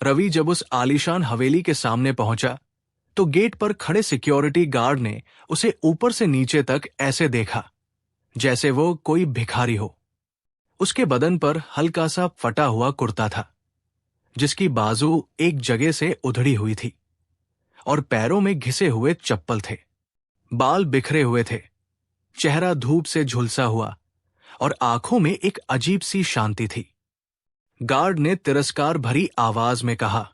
रवि जब उस आलीशान हवेली के सामने पहुंचा तो गेट पर खड़े सिक्योरिटी गार्ड ने उसे ऊपर से नीचे तक ऐसे देखा जैसे वो कोई भिखारी हो। उसके बदन पर हल्का सा फटा हुआ कुर्ता था जिसकी बाजू एक जगह से उधड़ी हुई थी और पैरों में घिसे हुए चप्पल थे। बाल बिखरे हुए थे, चेहरा धूप से झुलसा हुआ और आंखों में एक अजीब सी शांति थी। गार्ड ने तिरस्कार भरी आवाज में कहा,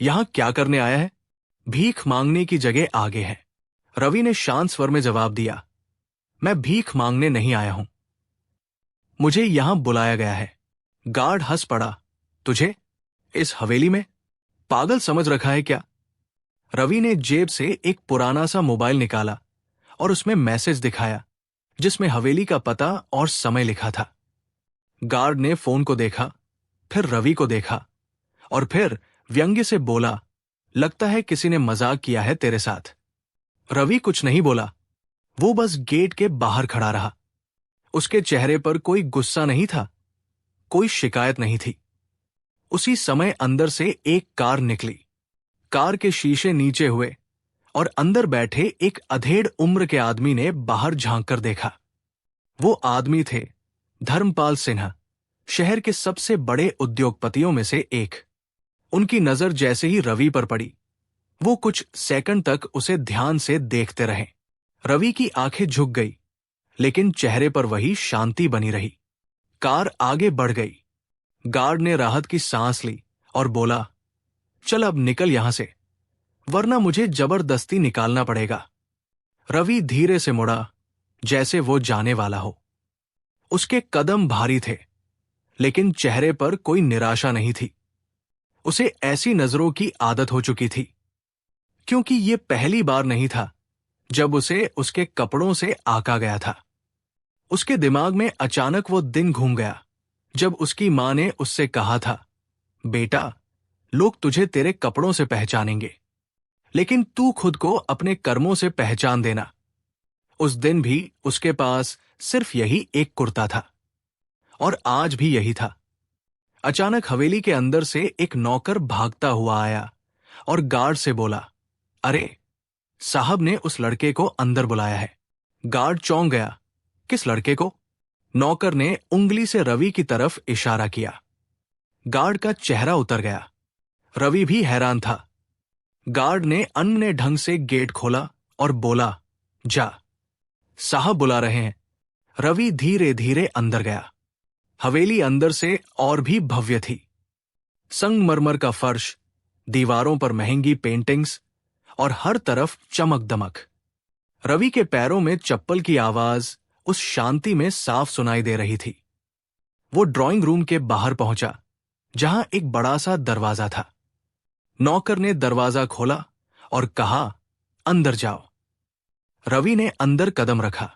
यहां क्या करने आया है? भीख मांगने की जगह आगे है। रवि ने शांत स्वर में जवाब दिया, मैं भीख मांगने नहीं आया हूं, मुझे यहां बुलाया गया है। गार्ड हंस पड़ा, तुझे इस हवेली में? पागल समझ रखा है क्या? रवि ने जेब से एक पुराना सा मोबाइल निकाला और उसमें मैसेज दिखाया जिसमें हवेली का पता और समय लिखा था। गार्ड ने फोन को देखा, फिर रवि को देखा और फिर व्यंग्य से बोला, लगता है किसी ने मजाक किया है तेरे साथ। रवि कुछ नहीं बोला, वो बस गेट के बाहर खड़ा रहा। उसके चेहरे पर कोई गुस्सा नहीं था, कोई शिकायत नहीं थी। उसी समय अंदर से एक कार निकली। कार के शीशे नीचे हुए और अंदर बैठे एक अधेड़ उम्र के आदमी ने बाहर झांक कर देखा। वो आदमी थे धर्मपाल सिन्हा, शहर के सबसे बड़े उद्योगपतियों में से एक। उनकी नजर जैसे ही रवि पर पड़ी, वो कुछ सेकंड तक उसे ध्यान से देखते रहे। रवि की आंखें झुक गई, लेकिन चेहरे पर वही शांति बनी रही। कार आगे बढ़ गई। गार्ड ने राहत की सांस ली और बोला, चल अब निकल यहां से, वरना मुझे जबरदस्ती निकालना पड़ेगा। रवि धीरे से मुड़ा, जैसे वो जाने वाला हो। उसके कदम भारी थे, लेकिन चेहरे पर कोई निराशा नहीं थी। उसे ऐसी नजरों की आदत हो चुकी थी, क्योंकि ये पहली बार नहीं था जब उसे उसके कपड़ों से आका गया था। उसके दिमाग में अचानक वो दिन घूम गया जब उसकी मां ने उससे कहा था, बेटा, लोग तुझे तेरे कपड़ों से पहचानेंगे, लेकिन तू खुद को अपने कर्मों से पहचान देना। उस दिन भी उसके पास सिर्फ यही एक कुर्ता था और आज भी यही था। अचानक हवेली के अंदर से एक नौकर भागता हुआ आया और गार्ड से बोला, अरे, साहब ने उस लड़के को अंदर बुलाया है। गार्ड चौंक गया, किस लड़के को? नौकर ने उंगली से रवि की तरफ इशारा किया। गार्ड का चेहरा उतर गया। रवि भी हैरान था। गार्ड ने अनमने ढंग से गेट खोला और बोला, जा, साहब बुला रहे हैं। रवि धीरे धीरे अंदर गया। हवेली अंदर से और भी भव्य थी। संगमरमर का फर्श, दीवारों पर महंगी पेंटिंग्स और हर तरफ चमक दमक। रवि के पैरों में चप्पल की आवाज उस शांति में साफ सुनाई दे रही थी। वो ड्राइंग रूम के बाहर पहुंचा, जहां एक बड़ा सा दरवाजा था। नौकर ने दरवाजा खोला और कहा, अंदर जाओ। रवि ने अंदर कदम रखा।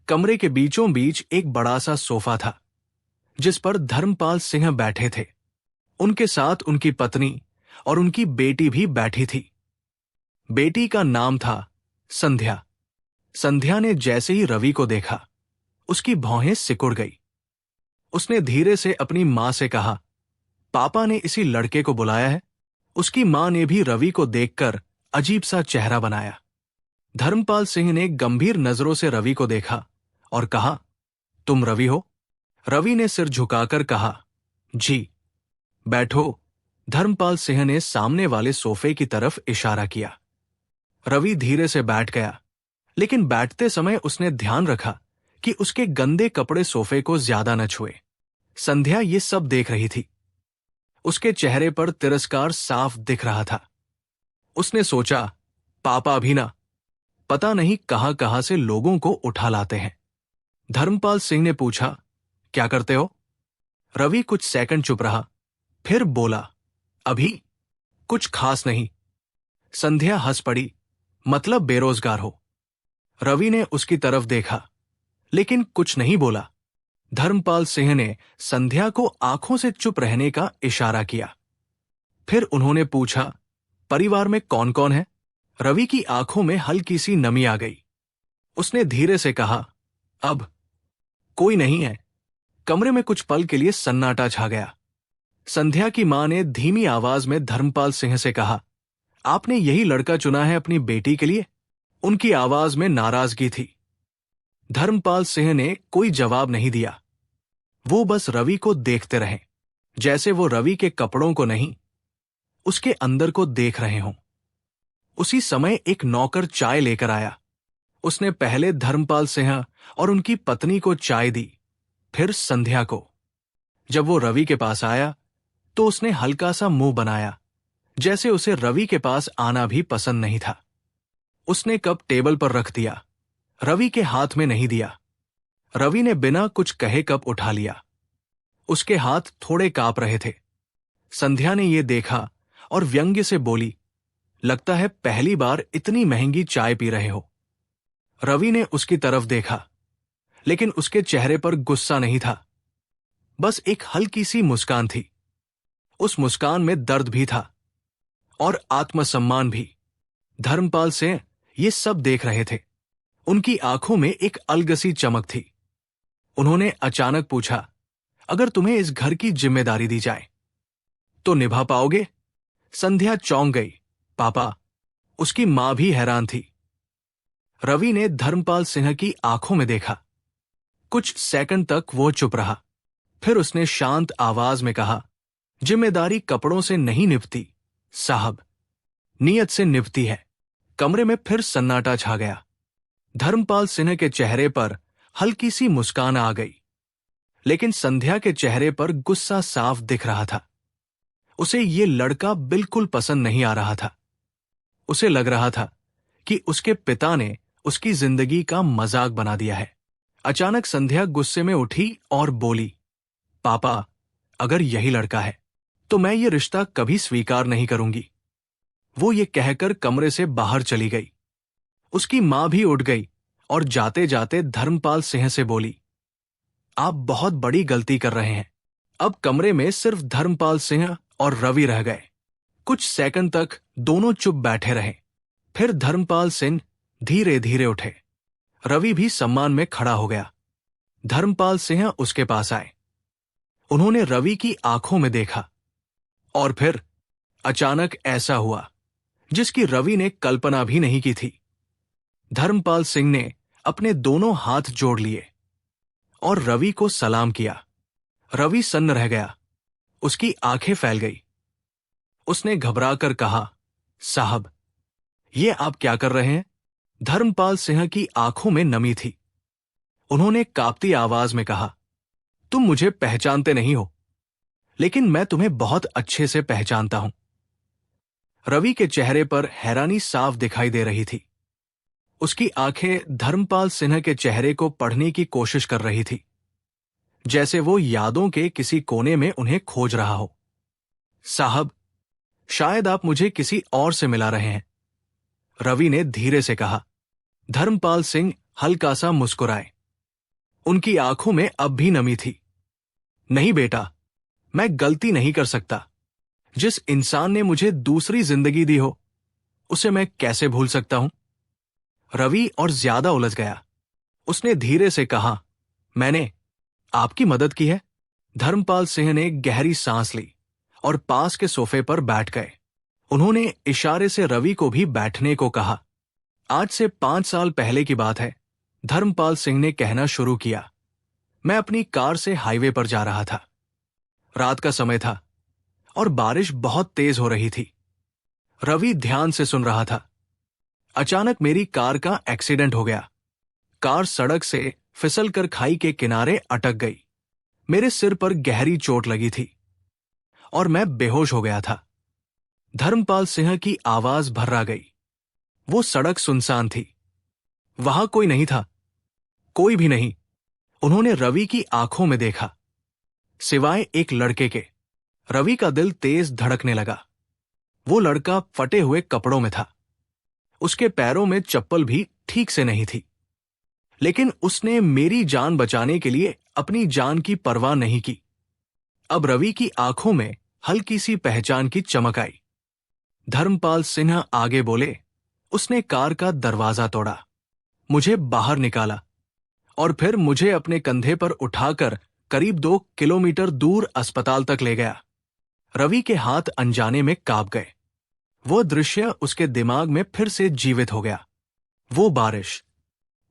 कमरे के बीचों बीच एक बड़ा सा सोफा था, जिस पर धर्मपाल सिंह बैठे थे। उनके साथ उनकी पत्नी और उनकी बेटी भी बैठी थी। बेटी का नाम था संध्या। संध्या ने जैसे ही रवि को देखा, उसकी भौहें सिकुड़ गई। उसने धीरे से अपनी मां से कहा, पापा ने इसी लड़के को बुलाया है। उसकी मां ने भी रवि को देखकर अजीब सा चेहरा बनाया। धर्मपाल सिंह ने गंभीर नजरों से रवि को देखा और कहा, तुम रवि हो? रवि ने सिर झुकाकर कहा, जी। बैठो। धर्मपाल सिंह ने सामने वाले सोफे की तरफ इशारा किया। रवि धीरे से बैठ गया, लेकिन बैठते समय उसने ध्यान रखा कि उसके गंदे कपड़े सोफे को ज्यादा न छुए। संध्या ये सब देख रही थी। उसके चेहरे पर तिरस्कार साफ दिख रहा था। उसने सोचा, पापा भी ना, पता नहीं कहां कहां से लोगों को उठा लाते हैं। धर्मपाल सिंह ने पूछा, क्या करते हो? रवि कुछ सेकंड चुप रहा, फिर बोला, अभी कुछ खास नहीं। संध्या हंस पड़ी, मतलब बेरोजगार हो? रवि ने उसकी तरफ देखा, लेकिन कुछ नहीं बोला। धर्मपाल सिंह ने संध्या को आंखों से चुप रहने का इशारा किया। फिर उन्होंने पूछा, परिवार में कौन कौन है? रवि की आंखों में हल्की सी नमी आ गई। उसने धीरे से कहा, अब कोई नहीं है। कमरे में कुछ पल के लिए सन्नाटा छा गया। संध्या की मां ने धीमी आवाज में धर्मपाल सिंह से कहा, आपने यही लड़का चुना है अपनी बेटी के लिए? उनकी आवाज में नाराजगी थी। धर्मपाल सिंह ने कोई जवाब नहीं दिया। वो बस रवि को देखते रहे, जैसे वो रवि के कपड़ों को नहीं, उसके अंदर को देख रहे हों। उसी समय एक नौकर चाय लेकर आया। उसने पहले धर्मपाल सिंह और उनकी पत्नी को चाय दी, फिर संध्या को। जब वो रवि के पास आया तो उसने हल्का सा मुंह बनाया, जैसे उसे रवि के पास आना भी पसंद नहीं था। उसने कप टेबल पर रख दिया, रवि के हाथ में नहीं दिया। रवि ने बिना कुछ कहे कप उठा लिया। उसके हाथ थोड़े कांप रहे थे। संध्या ने यह देखा और व्यंग्य से बोली, लगता है पहली बार इतनी महंगी चाय पी रहे हो। रवि ने उसकी तरफ देखा, लेकिन उसके चेहरे पर गुस्सा नहीं था, बस एक हल्की सी मुस्कान थी। उस मुस्कान में दर्द भी था और आत्मसम्मान भी। धर्मपाल सिंह ये सब देख रहे थे। उनकी आंखों में एक अलगसी चमक थी। उन्होंने अचानक पूछा, अगर तुम्हें इस घर की जिम्मेदारी दी जाए तो निभा पाओगे? संध्या चौंक गई। पापा? उसकी मां भी हैरान थी। रवि ने धर्मपाल सिंह की आंखों में देखा। कुछ सेकंड तक वो चुप रहा। फिर उसने शांत आवाज में कहा, जिम्मेदारी कपड़ों से नहीं निभती साहब, नीयत से निभती है। कमरे में फिर सन्नाटा छा गया। धर्मपाल सिंह के चेहरे पर हल्की सी मुस्कान आ गई, लेकिन संध्या के चेहरे पर गुस्सा साफ दिख रहा था। उसे ये लड़का बिल्कुल पसंद नहीं आ रहा था। उसे लग रहा था कि उसके पिता ने उसकी जिंदगी का मजाक बना दिया है। अचानक संध्या गुस्से में उठी और बोली, पापा, अगर यही लड़का है तो मैं ये रिश्ता कभी स्वीकार नहीं करूंगी। वो ये कहकर कमरे से बाहर चली गई। उसकी मां भी उठ गई और जाते जाते धर्मपाल सिंह से बोली, आप बहुत बड़ी गलती कर रहे हैं। अब कमरे में सिर्फ धर्मपाल सिंह और रवि रह गए। कुछ सेकंड तक दोनों चुप बैठे रहे। फिर धर्मपाल सिंह धीरे धीरे उठे। रवि भी सम्मान में खड़ा हो गया। धर्मपाल सिंह उसके पास आए। उन्होंने रवि की आंखों में देखा और फिर अचानक ऐसा हुआ जिसकी रवि ने कल्पना भी नहीं की थी। धर्मपाल सिंह ने अपने दोनों हाथ जोड़ लिए और रवि को सलाम किया। रवि सन्न रह गया। उसकी आंखें फैल गई। उसने घबराकर कहा, साहब, ये आप क्या कर रहे हैं? धर्मपाल सिंह की आंखों में नमी थी। उन्होंने कांपती आवाज में कहा, तुम मुझे पहचानते नहीं हो, लेकिन मैं तुम्हें बहुत अच्छे से पहचानता हूं। रवि के चेहरे पर हैरानी साफ दिखाई दे रही थी। उसकी आंखें धर्मपाल सिंह के चेहरे को पढ़ने की कोशिश कर रही थी, जैसे वो यादों के किसी कोने में उन्हें खोज रहा हो। साहब, शायद आप मुझे किसी और से मिला रहे हैं, रवि ने धीरे से कहा। धर्मपाल सिंह हल्का सा मुस्कुराए। उनकी आंखों में अब भी नमी थी। नहीं बेटा, मैं गलती नहीं कर सकता। जिस इंसान ने मुझे दूसरी जिंदगी दी हो, उसे मैं कैसे भूल सकता हूं? रवि और ज्यादा उलझ गया। उसने धीरे से कहा, मैंने आपकी मदद की है। धर्मपाल सिंह ने गहरी सांस ली और पास के सोफे पर बैठ गए। उन्होंने इशारे से रवि को भी बैठने को कहा। आज से 5 साल पहले की बात है, धर्मपाल सिंह ने कहना शुरू किया। मैं अपनी कार से हाईवे पर जा रहा था। रात का समय था और बारिश बहुत तेज हो रही थी। रवि ध्यान से सुन रहा था। अचानक मेरी कार का एक्सीडेंट हो गया। कार सड़क से फिसलकर खाई के किनारे अटक गई। मेरे सिर पर गहरी चोट लगी थी और मैं बेहोश हो गया था। धर्मपाल सिंह की आवाज भर्रा गई। वो सड़क सुनसान थी। वहां कोई नहीं था, कोई भी नहीं। उन्होंने रवि की आंखों में देखा, सिवाय एक लड़के के। रवि का दिल तेज धड़कने लगा। वो लड़का फटे हुए कपड़ों में था। उसके पैरों में चप्पल भी ठीक से नहीं थी, लेकिन उसने मेरी जान बचाने के लिए अपनी जान की परवाह नहीं की। अब रवि की आंखों में हल्की सी पहचान की चमक आई। धर्मपाल सिंह आगे बोले। उसने कार का दरवाजा तोड़ा, मुझे बाहर निकाला और फिर मुझे अपने कंधे पर उठाकर करीब 2 किलोमीटर दूर अस्पताल तक ले गया। रवि के हाथ अनजाने में कांप गए। वो दृश्य उसके दिमाग में फिर से जीवित हो गया। वो बारिश,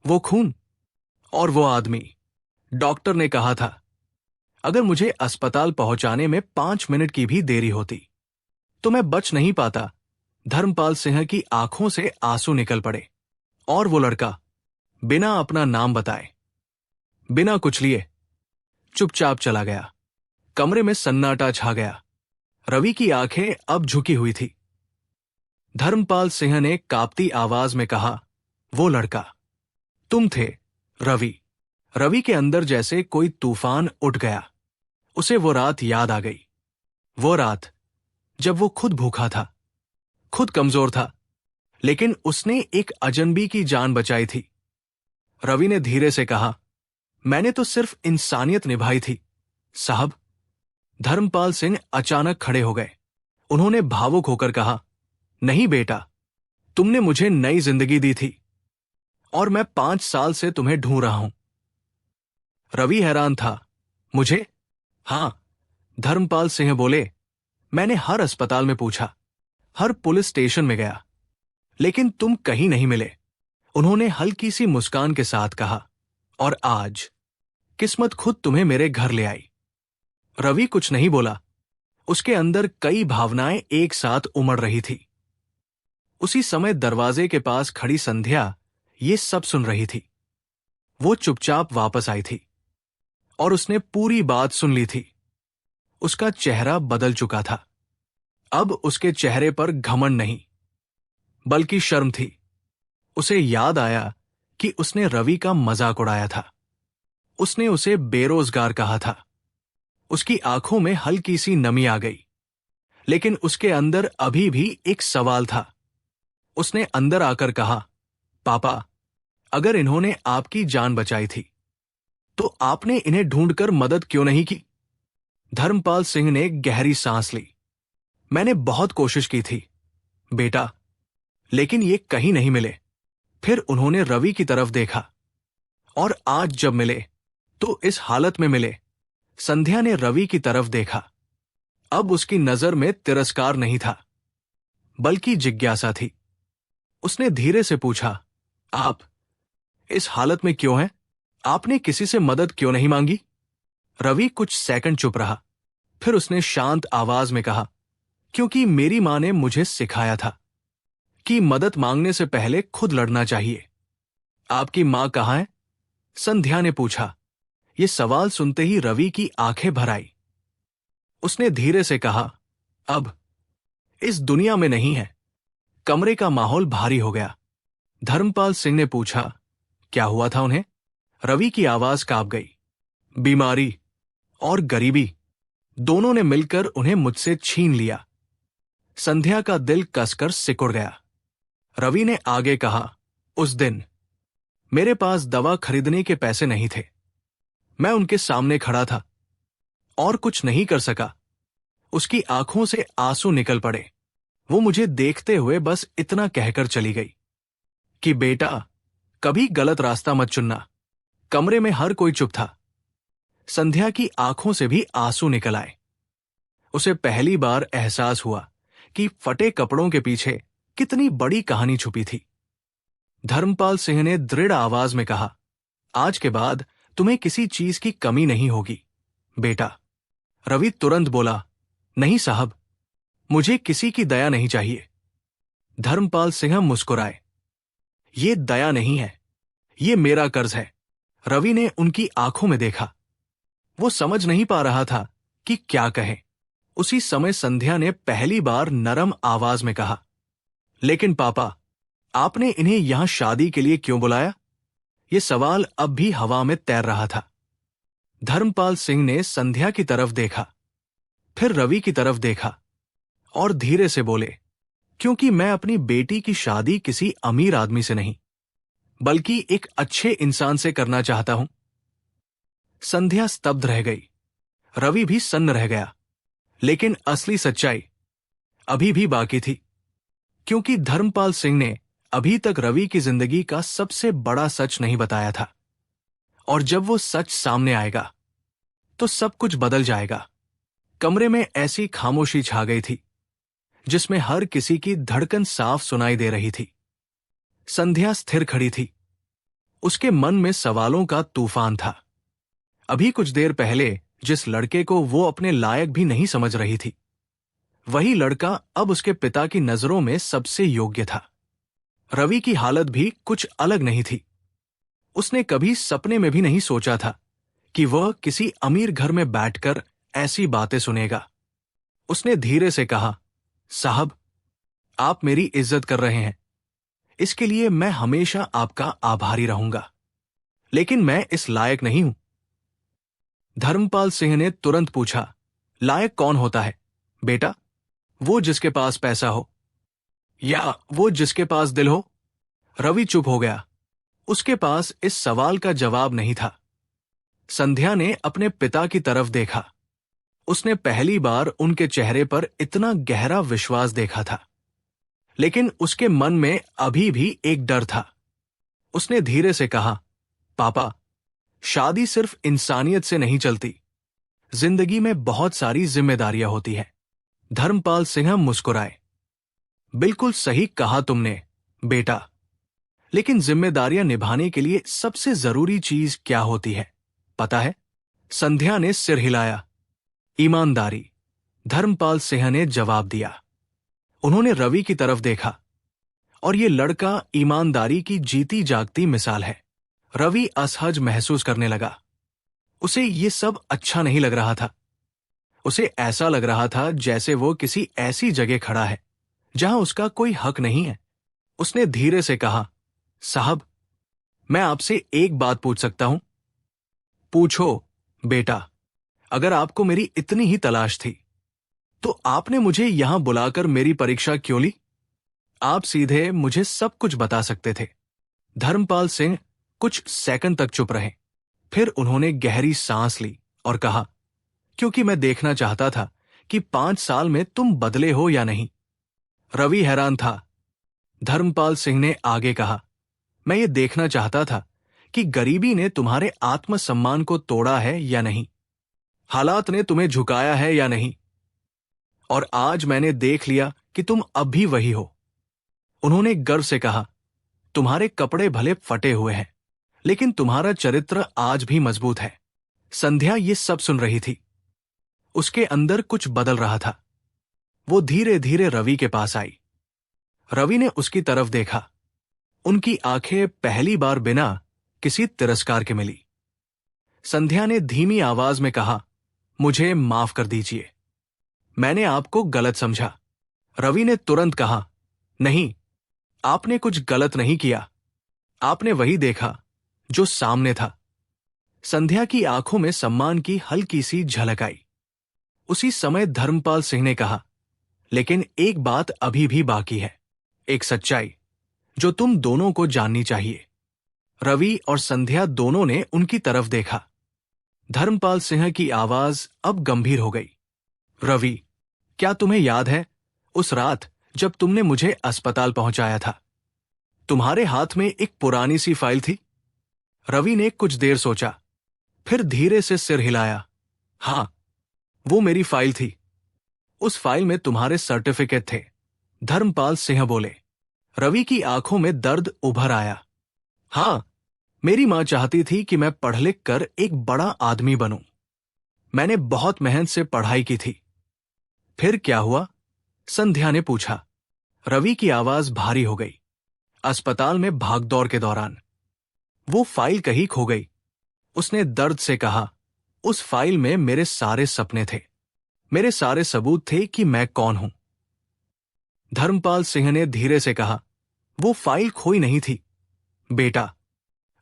वो खून, और वो आदमी। डॉक्टर ने कहा था, अगर मुझे अस्पताल पहुंचाने में 5 मिनट की भी देरी होती तो मैं बच नहीं पाता। धर्मपाल सिंह की आंखों से आंसू निकल पड़े, और वो लड़का बिना अपना नाम बताए, बिना कुछ लिए, चुपचाप चला गया। कमरे में सन्नाटा छा गया। रवि की आंखें अब झुकी हुई थी। धर्मपाल सिंह ने कांपती आवाज में कहा, वो लड़का तुम थे, रवि। रवि के अंदर जैसे कोई तूफान उठ गया। उसे वो रात याद आ गई। वो रात जब वो खुद भूखा था, खुद कमजोर था, लेकिन उसने एक अजनबी की जान बचाई थी। रवि ने धीरे से कहा, मैंने तो सिर्फ इंसानियत निभाई थी साहब। धर्मपाल सिंह अचानक खड़े हो गए। उन्होंने भावुक होकर कहा, नहीं बेटा, तुमने मुझे नई जिंदगी दी थी और मैं 5 साल से तुम्हें ढूंढ रहा हूं। रवि हैरान था। मुझे? हां, धर्मपाल सिंह बोले, मैंने हर अस्पताल में पूछा, हर पुलिस स्टेशन में गया, लेकिन तुम कहीं नहीं मिले। उन्होंने हल्की सी मुस्कान के साथ कहा, और आज किस्मत खुद तुम्हें मेरे घर ले आई। रवि कुछ नहीं बोला। उसके अंदर कई भावनाएं एक साथ उमड़ रही थी। उसी समय दरवाजे के पास खड़ी संध्या ये सब सुन रही थी। वो चुपचाप वापस आई थी और उसने पूरी बात सुन ली थी। उसका चेहरा बदल चुका था। अब उसके चेहरे पर घमंड नहीं, बल्कि शर्म थी। उसे याद आया कि उसने रवि का मजाक उड़ाया था। उसने उसे बेरोजगार कहा था। उसकी आंखों में हल्की सी नमी आ गई, लेकिन उसके अंदर अभी भी एक सवाल था। उसने अंदर आकर कहा, पापा, अगर इन्होंने आपकी जान बचाई थी तो आपने इन्हें ढूंढकर मदद क्यों नहीं की? धर्मपाल सिंह ने गहरी सांस ली। मैंने बहुत कोशिश की थी बेटा, लेकिन ये कहीं नहीं मिले। फिर उन्होंने रवि की तरफ देखा, और आज जब मिले तो इस हालत में मिले। संध्या ने रवि की तरफ देखा। अब उसकी नजर में तिरस्कार नहीं था, बल्कि जिज्ञासा थी। उसने धीरे से पूछा, आप इस हालत में क्यों हैं? आपने किसी से मदद क्यों नहीं मांगी? रवि कुछ सेकंड चुप रहा। फिर उसने शांत आवाज में कहा, क्योंकि मेरी मां ने मुझे सिखाया था कि मदद मांगने से पहले खुद लड़ना चाहिए। आपकी मां कहाँ है? संध्या ने पूछा। यह सवाल सुनते ही रवि की आंखें भर आई। उसने धीरे से कहा, अब इस दुनिया में नहीं है। कमरे का माहौल भारी हो गया। धर्मपाल सिंह ने पूछा, क्या हुआ था उन्हें? रवि की आवाज कांप गई। बीमारी और गरीबी दोनों ने मिलकर उन्हें मुझसे छीन लिया। संध्या का दिल कसकर सिकुड़ गया। रवि ने आगे कहा, उस दिन मेरे पास दवा खरीदने के पैसे नहीं थे। मैं उनके सामने खड़ा था और कुछ नहीं कर सका। उसकी आंखों से आंसू निकल पड़े। वो मुझे देखते हुए बस इतना कहकर चली गई कि बेटा, कभी गलत रास्ता मत चुनना। कमरे में हर कोई चुप था। संध्या की आंखों से भी आंसू निकल आए। उसे पहली बार एहसास हुआ कि फटे कपड़ों के पीछे कितनी बड़ी कहानी छुपी थी। धर्मपाल सिंह ने दृढ़ आवाज में कहा, आज के बाद तुम्हें किसी चीज की कमी नहीं होगी बेटा। रवि तुरंत बोला, नहीं साहब, मुझे किसी की दया नहीं चाहिए। धर्मपाल सिंह मुस्कुराए, ये दया नहीं है, ये मेरा कर्ज है। रवि ने उनकी आंखों में देखा। वो समझ नहीं पा रहा था कि क्या कहे। उसी समय संध्या ने पहली बार नरम आवाज में कहा, लेकिन पापा, आपने इन्हें यहां शादी के लिए क्यों बुलाया? यह सवाल अब भी हवा में तैर रहा था। धर्मपाल सिंह ने संध्या की तरफ देखा, फिर रवि की तरफ देखा और धीरे से बोले, क्योंकि मैं अपनी बेटी की शादी किसी अमीर आदमी से नहीं, बल्कि एक अच्छे इंसान से करना चाहता हूं। संध्या स्तब्ध रह गई। रवि भी सन्न रह गया। लेकिन असली सच्चाई अभी भी बाकी थी, क्योंकि धर्मपाल सिंह ने अभी तक रवि की जिंदगी का सबसे बड़ा सच नहीं बताया था। और जब वो सच सामने आएगा तो सब कुछ बदल जाएगा। कमरे में ऐसी खामोशी छा गई थी जिसमें हर किसी की धड़कन साफ सुनाई दे रही थी। संध्या स्थिर खड़ी थी। उसके मन में सवालों का तूफान था। अभी कुछ देर पहले जिस लड़के को वो अपने लायक भी नहीं समझ रही थी, वही लड़का अब उसके पिता की नजरों में सबसे योग्य था। रवि की हालत भी कुछ अलग नहीं थी। उसने कभी सपने में भी नहीं सोचा था कि वह किसी अमीर घर में बैठकर ऐसी बातें सुनेगा। उसने धीरे से कहा, साहब, आप मेरी इज्जत कर रहे हैं, इसके लिए मैं हमेशा आपका आभारी रहूंगा, लेकिन मैं इस लायक नहीं हूं। धर्मपाल सिंह ने तुरंत पूछा, लायक कौन होता है बेटा? वो जिसके पास पैसा हो या वो जिसके पास दिल हो? रवि चुप हो गया। उसके पास इस सवाल का जवाब नहीं था। संध्या ने अपने पिता की तरफ देखा। उसने पहली बार उनके चेहरे पर इतना गहरा विश्वास देखा था, लेकिन उसके मन में अभी भी एक डर था। उसने धीरे से कहा, पापा, शादी सिर्फ इंसानियत से नहीं चलती। जिंदगी में बहुत सारी जिम्मेदारियां होती हैं। धर्मपाल सिंह मुस्कुराए। बिल्कुल सही कहा तुमने बेटा, लेकिन जिम्मेदारियां निभाने के लिए सबसे जरूरी चीज क्या होती है पता है? संध्या ने सिर हिलाया। ईमानदारी, धर्मपाल सिंह ने जवाब दिया। उन्होंने रवि की तरफ देखा, और ये लड़का ईमानदारी की जीती जागती मिसाल है। रवि असहज महसूस करने लगा। उसे ये सब अच्छा नहीं लग रहा था। उसे ऐसा लग रहा था जैसे वो किसी ऐसी जगह खड़ा है जहां उसका कोई हक नहीं है। उसने धीरे से कहा, साहब, मैं आपसे एक बात पूछ सकता हूं? पूछो बेटा। अगर आपको मेरी इतनी ही तलाश थी तो आपने मुझे यहां बुलाकर मेरी परीक्षा क्यों ली? आप सीधे मुझे सब कुछ बता सकते थे। धर्मपाल सिंह कुछ सेकंड तक चुप रहे। फिर उन्होंने गहरी सांस ली और कहा, क्योंकि मैं देखना चाहता था कि 5 साल में तुम बदले हो या नहीं। रवि हैरान था। धर्मपाल सिंह ने आगे कहा, मैं ये देखना चाहता था कि गरीबी ने तुम्हारे आत्मसम्मान को तोड़ा है या नहीं, हालात ने तुम्हें झुकाया है या नहीं, और आज मैंने देख लिया कि तुम अब भी वही हो। उन्होंने गर्व से कहा, तुम्हारे कपड़े भले फटे हुए हैं, लेकिन तुम्हारा चरित्र आज भी मजबूत है। संध्या ये सब सुन रही थी। उसके अंदर कुछ बदल रहा था। वो धीरे धीरे रवि के पास आई। रवि ने उसकी तरफ देखा। उनकी आंखें पहली बार बिना किसी तिरस्कार के मिली। संध्या ने धीमी आवाज में कहा, मुझे माफ कर दीजिए, मैंने आपको गलत समझा। रवि ने तुरंत कहा, नहीं, आपने कुछ गलत नहीं किया। आपने वही देखा जो सामने था। संध्या की आंखों में सम्मान की हल्की सी झलक आई। उसी समय धर्मपाल सिंह ने कहा, लेकिन एक बात अभी भी बाकी है, एक सच्चाई जो तुम दोनों को जाननी चाहिए। रवि और संध्या दोनों ने उनकी तरफ देखा। धर्मपाल सिंह की आवाज अब गंभीर हो गई। रवि, क्या तुम्हें याद है उस रात जब तुमने मुझे अस्पताल पहुंचाया था? तुम्हारे हाथ में एक पुरानी सी फाइल थी। रवि ने कुछ देर सोचा, फिर धीरे से सिर हिलाया। हां, वो मेरी फाइल थी। उस फाइल में तुम्हारे सर्टिफिकेट थे। धर्मपाल सिंह बोले। रवि की आंखों में दर्द उभर आया। हां, मेरी मां चाहती थी कि मैं पढ़ लिख कर एक बड़ा आदमी बनूं। मैंने बहुत मेहनत से पढ़ाई की थी। फिर क्या हुआ? संध्या ने पूछा। रवि की आवाज भारी हो गई। अस्पताल में भागदौड़ के दौरान वो फाइल कहीं खो गई। उसने दर्द से कहा, उस फाइल में मेरे सारे सपने थे, मेरे सारे सबूत थे कि मैं कौन हूं। धर्मपाल सिंह ने धीरे से कहा, वो फाइल खोई नहीं थी बेटा।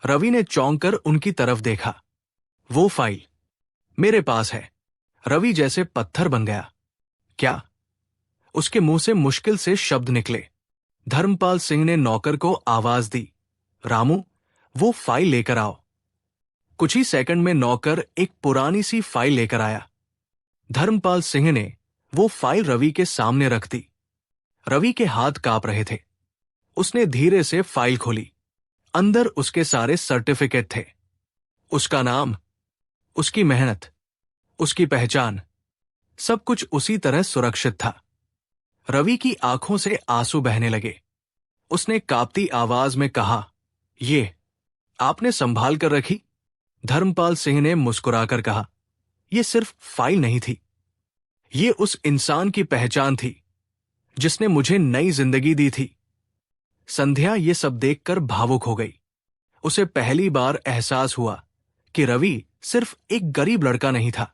रवि ने चौंक कर उनकी तरफ देखा। वो फाइल मेरे पास है। रवि जैसे पत्थर बन गया। क्या? उसके मुंह से मुश्किल से शब्द निकले। धर्मपाल सिंह ने नौकर को आवाज दी, रामू, वो फाइल लेकर आओ। कुछ ही सेकंड में नौकर एक पुरानी सी फाइल लेकर आया। धर्मपाल सिंह ने वो फाइल रवि के सामने रख दी। रवि के हाथ कांप रहे थे। उसने धीरे से फाइल खोली। अंदर उसके सारे सर्टिफिकेट थे। उसका नाम, उसकी मेहनत, उसकी पहचान, सब कुछ उसी तरह सुरक्षित था। रवि की आंखों से आंसू बहने लगे। उसने कांपती आवाज में कहा, ये आपने संभाल कर रखी? धर्मपाल सिंह ने मुस्कुराकर कहा, यह सिर्फ फाइल नहीं थी, ये उस इंसान की पहचान थी जिसने मुझे नई जिंदगी दी थी। संध्या ये सब देखकर भावुक हो गई। उसे पहली बार एहसास हुआ कि रवि सिर्फ एक गरीब लड़का नहीं था,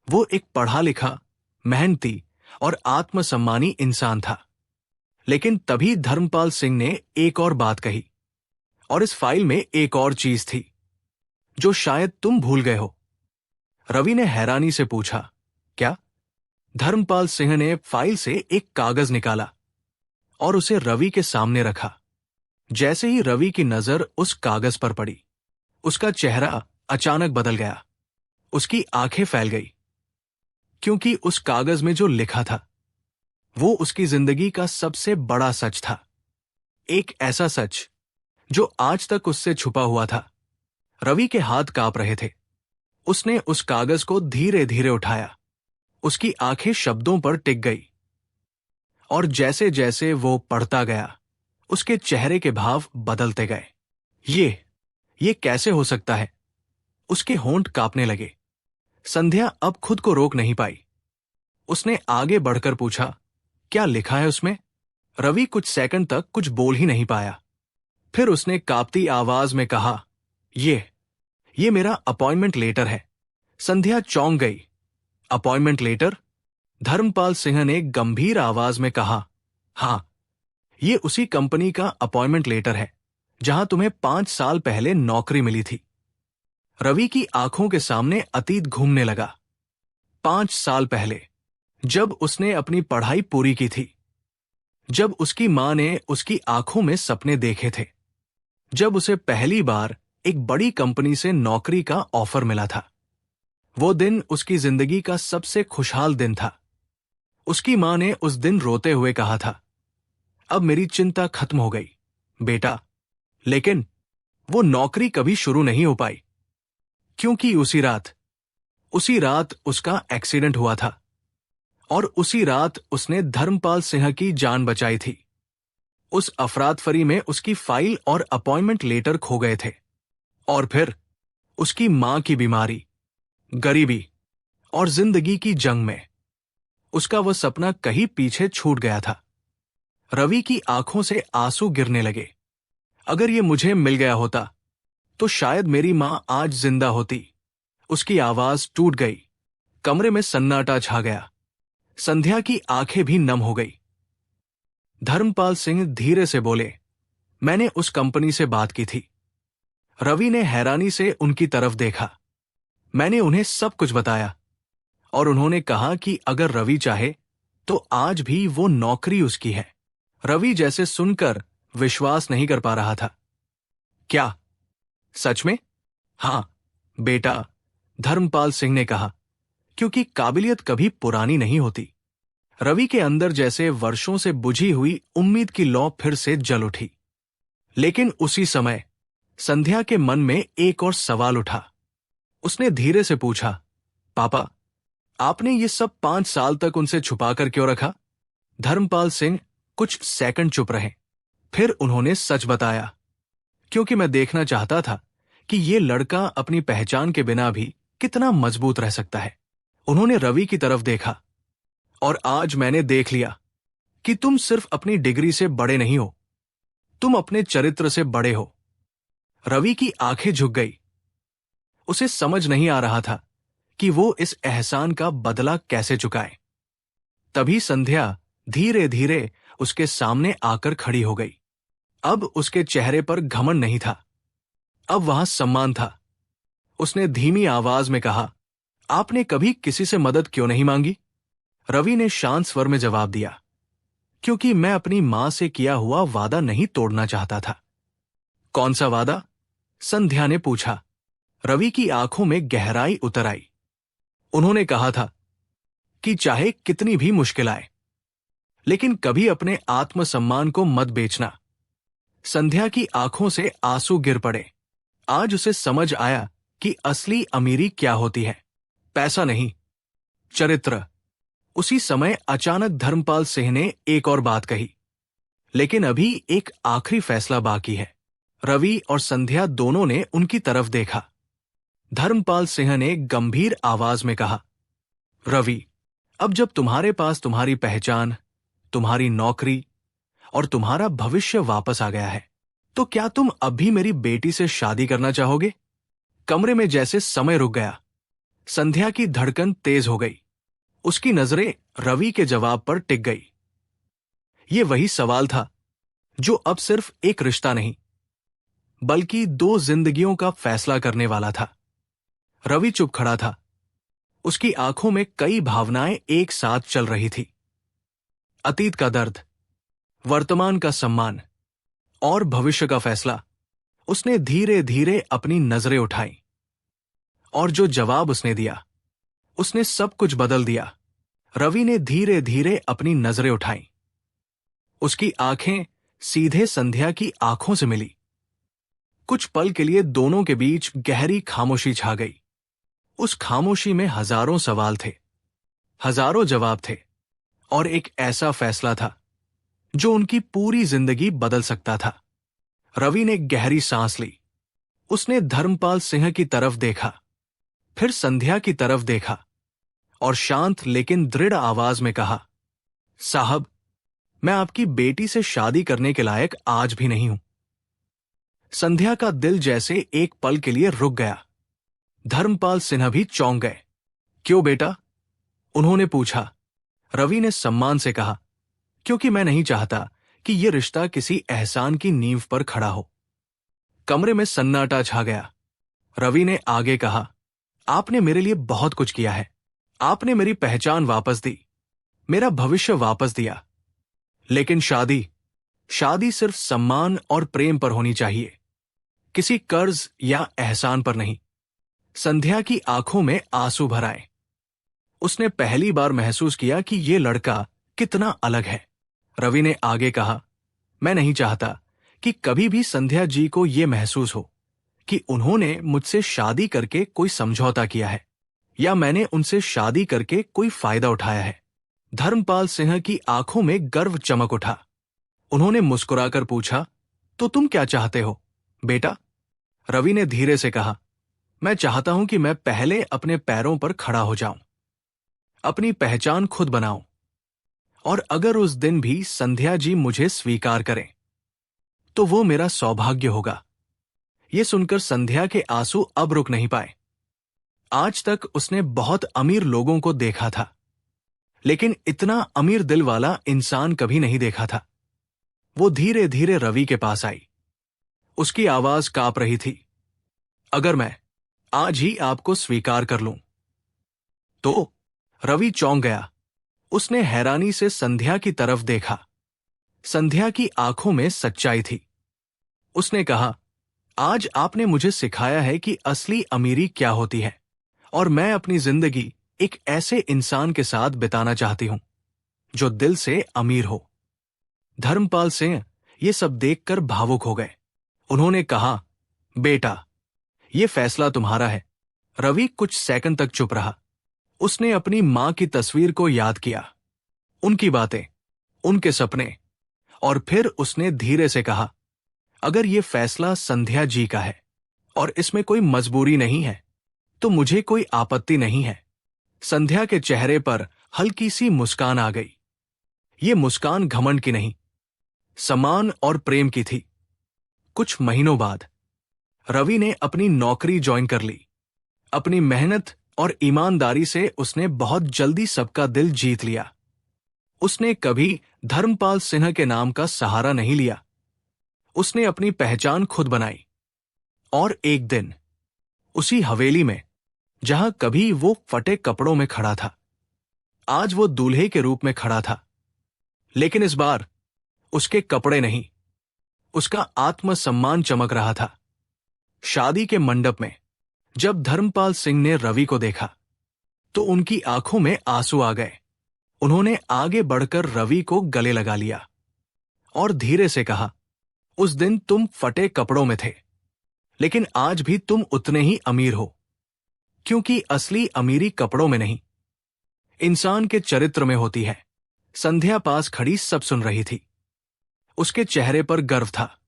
वो एक पढ़ा लिखा, मेहनती और आत्मसम्मानी इंसान था। लेकिन तभी धर्मपाल सिंह ने एक और बात कही, और इस फाइल में एक और चीज थी जो शायद तुम भूल गए हो। रवि ने हैरानी से पूछा, क्या? धर्मपाल सिंह ने फाइल से एक कागज निकाला और उसे रवि के सामने रखा। जैसे ही रवि की नजर उस कागज पर पड़ी, उसका चेहरा अचानक बदल गया। उसकी आंखें फैल गई, क्योंकि उस कागज में जो लिखा था वो उसकी जिंदगी का सबसे बड़ा सच था। एक ऐसा सच जो आज तक उससे छुपा हुआ था। रवि के हाथ कांप रहे थे। उसने उस कागज को धीरे धीरे उठाया। उसकी आंखें शब्दों पर टिक गई, और जैसे जैसे वो पढ़ता गया, उसके चेहरे के भाव बदलते गए। ये कैसे हो सकता है? उसके होंठ कांपने लगे। संध्या अब खुद को रोक नहीं पाई। उसने आगे बढ़कर पूछा, क्या लिखा है उसमें? रवि कुछ सेकंड तक कुछ बोल ही नहीं पाया। फिर उसने कांपती आवाज में कहा, ये मेरा अपॉइंटमेंट लेटर है। संध्या चौंक गई। Appointment letter? धर्मपाल सिंह ने गंभीर आवाज में कहा, हां, ये उसी कंपनी का अपॉइंटमेंट लेटर है जहां तुम्हें 5 साल पहले नौकरी मिली थी। रवि की आंखों के सामने अतीत घूमने लगा। 5 साल पहले, जब उसने अपनी पढ़ाई पूरी की थी, जब उसकी मां ने उसकी आंखों में सपने देखे थे, जब उसे पहली बार एक बड़ी कंपनी से नौकरी का ऑफर मिला था। वो दिन उसकी जिंदगी का सबसे खुशहाल दिन था। उसकी मां ने उस दिन रोते हुए कहा था, अब मेरी चिंता खत्म हो गई बेटा। लेकिन वो नौकरी कभी शुरू नहीं हो पाई, क्योंकि उसी रात उसका एक्सीडेंट हुआ था, और उसी रात उसने धर्मपाल सिंह की जान बचाई थी। उस अफरातफरी में उसकी फाइल और अपॉइंटमेंट लेटर खो गए थे। और फिर उसकी मां की बीमारी, गरीबी और जिंदगी की जंग में उसका वह सपना कहीं पीछे छूट गया था। रवि की आंखों से आंसू गिरने लगे। अगर ये मुझे मिल गया होता तो शायद मेरी मां आज जिंदा होती। उसकी आवाज टूट गई। कमरे में सन्नाटा छा गया। संध्या की आंखें भी नम हो गई। धर्मपाल सिंह धीरे से बोले, मैंने उस कंपनी से बात की थी। रवि ने हैरानी से उनकी तरफ देखा। मैंने उन्हें सब कुछ बताया, और उन्होंने कहा कि अगर रवि चाहे तो आज भी वो नौकरी उसकी है। रवि जैसे सुनकर विश्वास नहीं कर पा रहा था। क्या? सच में? हां बेटा, धर्मपाल सिंह ने कहा, क्योंकि काबिलियत कभी पुरानी नहीं होती। रवि के अंदर जैसे वर्षों से बुझी हुई उम्मीद की लौ फिर से जल उठी। लेकिन उसी समय संध्या के मन में एक और सवाल उठा। उसने धीरे से पूछा, पापा, आपने ये सब 5 साल तक उनसे छुपाकर क्यों रखा? धर्मपाल सिंह कुछ सेकंड चुप रहे। फिर उन्होंने सच बताया, क्योंकि मैं देखना चाहता था कि ये लड़का अपनी पहचान के बिना भी कितना मजबूत रह सकता है। उन्होंने रवि की तरफ देखा, और आज मैंने देख लिया कि तुम सिर्फ अपनी डिग्री से बड़े नहीं हो, तुम अपने चरित्र से बड़े हो। रवि की आंखें झुक गई। उसे समझ नहीं आ रहा था कि वो इस एहसान का बदला कैसे चुकाए। तभी संध्या धीरे धीरे उसके सामने आकर खड़ी हो गई। अब उसके चेहरे पर घमंड नहीं था, अब वहां सम्मान था। उसने धीमी आवाज में कहा, आपने कभी किसी से मदद क्यों नहीं मांगी? रवि ने शांत स्वर में जवाब दिया, क्योंकि मैं अपनी मां से किया हुआ वादा नहीं तोड़ना चाहता था। कौन सा वादा? संध्या ने पूछा। रवि की आंखों में गहराई उतर आई। उन्होंने कहा था कि चाहे कितनी भी मुश्किल आए, लेकिन कभी अपने आत्मसम्मान को मत बेचना। संध्या की आंखों से आंसू गिर पड़े। आज उसे समझ आया कि असली अमीरी क्या होती है। पैसा नहीं, चरित्र, उसी समय अचानक धर्मपाल सिंह ने एक और बात कही, लेकिन अभी एक आखिरी फैसला बाकी है। रवि और संध्या दोनों ने उनकी तरफ देखा। धर्मपाल सिंह ने गंभीर आवाज में कहा, रवि, अब जब तुम्हारे पास तुम्हारी पहचान, तुम्हारी नौकरी और तुम्हारा भविष्य वापस आ गया है, तो क्या तुम अब भी मेरी बेटी से शादी करना चाहोगे? कमरे में जैसे समय रुक गया। संध्या की धड़कन तेज हो गई। उसकी नजरें रवि के जवाब पर टिक गई। ये वही सवाल था जो अब सिर्फ एक रिश्ता नहीं, बल्कि दो जिंदगियों का फैसला करने वाला था। रवि चुप खड़ा था। उसकी आंखों में कई भावनाएं एक साथ चल रही थी। अतीत का दर्द, वर्तमान का सम्मान और भविष्य का फैसला। उसने धीरे धीरे अपनी नजरें उठाई, और जो जवाब उसने दिया, उसने सब कुछ बदल दिया। रवि ने धीरे धीरे अपनी नजरें उठाई। उसकी आंखें सीधे संध्या की आंखों से मिली। कुछ पल के लिए दोनों के बीच गहरी खामोशी छा गई। उस खामोशी में हजारों सवाल थे, हजारों जवाब थे, और एक ऐसा फैसला था जो उनकी पूरी जिंदगी बदल सकता था। रवि ने गहरी सांस ली। उसने धर्मपाल सिंह की तरफ देखा, फिर संध्या की तरफ देखा, और शांत लेकिन दृढ़ आवाज में कहा, साहब, मैं आपकी बेटी से शादी करने के लायक आज भी नहीं हूं। संध्या का दिल जैसे एक पल के लिए रुक गया। धर्मपाल सिन्हा भी चौंक गए। क्यों बेटा? उन्होंने पूछा। रवि ने सम्मान से कहा, क्योंकि मैं नहीं चाहता कि यह रिश्ता किसी एहसान की नींव पर खड़ा हो। कमरे में सन्नाटा छा गया। रवि ने आगे कहा, आपने मेरे लिए बहुत कुछ किया है। आपने मेरी पहचान वापस दी, मेरा भविष्य वापस दिया, लेकिन शादी सिर्फ सम्मान और प्रेम पर होनी चाहिए, किसी कर्ज या एहसान पर नहीं। संध्या की आंखों में आंसू भर आए। उसने पहली बार महसूस किया कि यह लड़का कितना अलग है। रवि ने आगे कहा, मैं नहीं चाहता कि कभी भी संध्या जी को यह महसूस हो कि उन्होंने मुझसे शादी करके कोई समझौता किया है, या मैंने उनसे शादी करके कोई फायदा उठाया है। धर्मपाल सिंह की आंखों में गर्व चमक उठा। उन्होंने मुस्कुराकर पूछा, तो तुम क्या चाहते हो बेटा? रवि ने धीरे से कहा, मैं चाहता हूं कि मैं पहले अपने पैरों पर खड़ा हो जाऊं, अपनी पहचान खुद बनाऊं, और अगर उस दिन भी संध्या जी मुझे स्वीकार करें तो वो मेरा सौभाग्य होगा। ये सुनकर संध्या के आंसू अब रुक नहीं पाए। आज तक उसने बहुत अमीर लोगों को देखा था, लेकिन इतना अमीर दिल वाला इंसान कभी नहीं देखा था। वो धीरे धीरे रवि के पास आई। उसकी आवाज कांप रही थी। अगर मैं आज ही आपको स्वीकार कर लूं तो? रवि चौंक गया। उसने हैरानी से संध्या की तरफ देखा। संध्या की आंखों में सच्चाई थी। उसने कहा, आज आपने मुझे सिखाया है कि असली अमीरी क्या होती है, और मैं अपनी जिंदगी एक ऐसे इंसान के साथ बिताना चाहती हूं जो दिल से अमीर हो। धर्मपाल सिंह ये सब देखकर भावुक हो गए। उन्होंने कहा, बेटा, ये फैसला तुम्हारा है। रवि कुछ सेकंड तक चुप रहा। उसने अपनी मां की तस्वीर को याद किया, उनकी बातें, उनके सपने, और फिर उसने धीरे से कहा, अगर ये फैसला संध्या जी का है और इसमें कोई मजबूरी नहीं है, तो मुझे कोई आपत्ति नहीं है। संध्या के चेहरे पर हल्की सी मुस्कान आ गई। ये मुस्कान घमंड की नहीं, सम्मान और प्रेम की थी। कुछ महीनों बाद रवि ने अपनी नौकरी ज्वाइन कर ली। अपनी मेहनत और ईमानदारी से उसने बहुत जल्दी सबका दिल जीत लिया। उसने कभी धर्मपाल सिन्हा के नाम का सहारा नहीं लिया। उसने अपनी पहचान खुद बनाई। और एक दिन उसी हवेली में जहां कभी वो फटे कपड़ों में खड़ा था, आज वो दूल्हे के रूप में खड़ा था। लेकिन इस बार उसके कपड़े नहीं, उसका आत्मसम्मान चमक रहा था। शादी के मंडप में जब धर्मपाल सिंह ने रवि को देखा तो उनकी आंखों में आंसू आ गए। उन्होंने आगे बढ़कर रवि को गले लगा लिया और धीरे से कहा, उस दिन तुम फटे कपड़ों में थे, लेकिन आज भी तुम उतने ही अमीर हो, क्योंकि असली अमीरी कपड़ों में नहीं, इंसान के चरित्र में होती है। संध्या पास खड़ी सब सुन रही थी। उसके चेहरे पर गर्व था।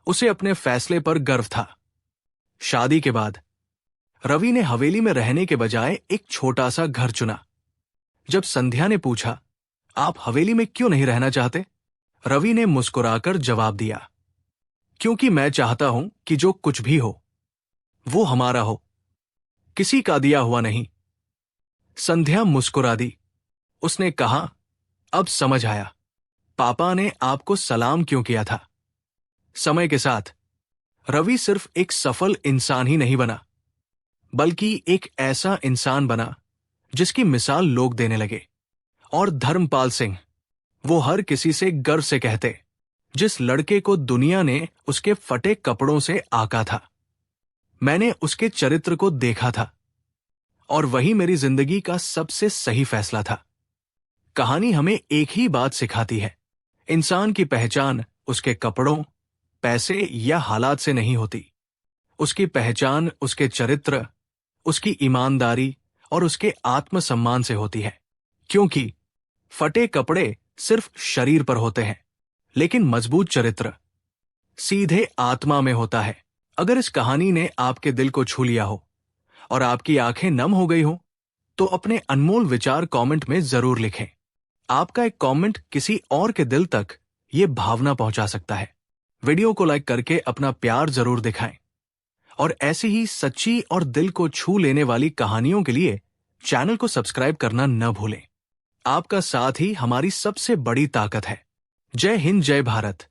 उसे अपने फैसले पर गर्व था। शादी के बाद रवि ने हवेली में रहने के बजाय एक छोटा सा घर चुना। जब संध्या ने पूछा, आप हवेली में क्यों नहीं रहना चाहते? रवि ने मुस्कुराकर जवाब दिया, क्योंकि मैं चाहता हूं कि जो कुछ भी हो वो हमारा हो, किसी का दिया हुआ नहीं। संध्या मुस्कुरा दी। उसने कहा, अब समझ आया, पापा ने आपको सलाम क्यों किया था। समय के साथ रवि सिर्फ एक सफल इंसान ही नहीं बना, बल्कि एक ऐसा इंसान बना जिसकी मिसाल लोग देने लगे। और धर्मपाल सिंह, वो हर किसी से गर्व से कहते, जिस लड़के को दुनिया ने उसके फटे कपड़ों से आका था, मैंने उसके चरित्र को देखा था और वही मेरी जिंदगी का सबसे सही फैसला था। कहानी हमें एक ही बात सिखाती है, इंसान की पहचान उसके कपड़ों, पैसे या हालात से नहीं होती। उसकी पहचान उसके चरित्र, उसकी ईमानदारी और उसके आत्मसम्मान से होती है। क्योंकि फटे कपड़े सिर्फ शरीर पर होते हैं, लेकिन मजबूत चरित्र सीधे आत्मा में होता है। अगर इस कहानी ने आपके दिल को छू लिया हो और आपकी आंखें नम हो गई हो, तो अपने अनमोल विचार कमेंट में जरूर लिखें। आपका एक कमेंट किसी और के दिल तक ये भावना पहुंचा सकता है। वीडियो को लाइक करके अपना प्यार जरूर दिखाएं और ऐसी ही सच्ची और दिल को छू लेने वाली कहानियों के लिए चैनल को सब्सक्राइब करना न भूलें। आपका साथ ही हमारी सबसे बड़ी ताकत है। जय हिंद, जय भारत।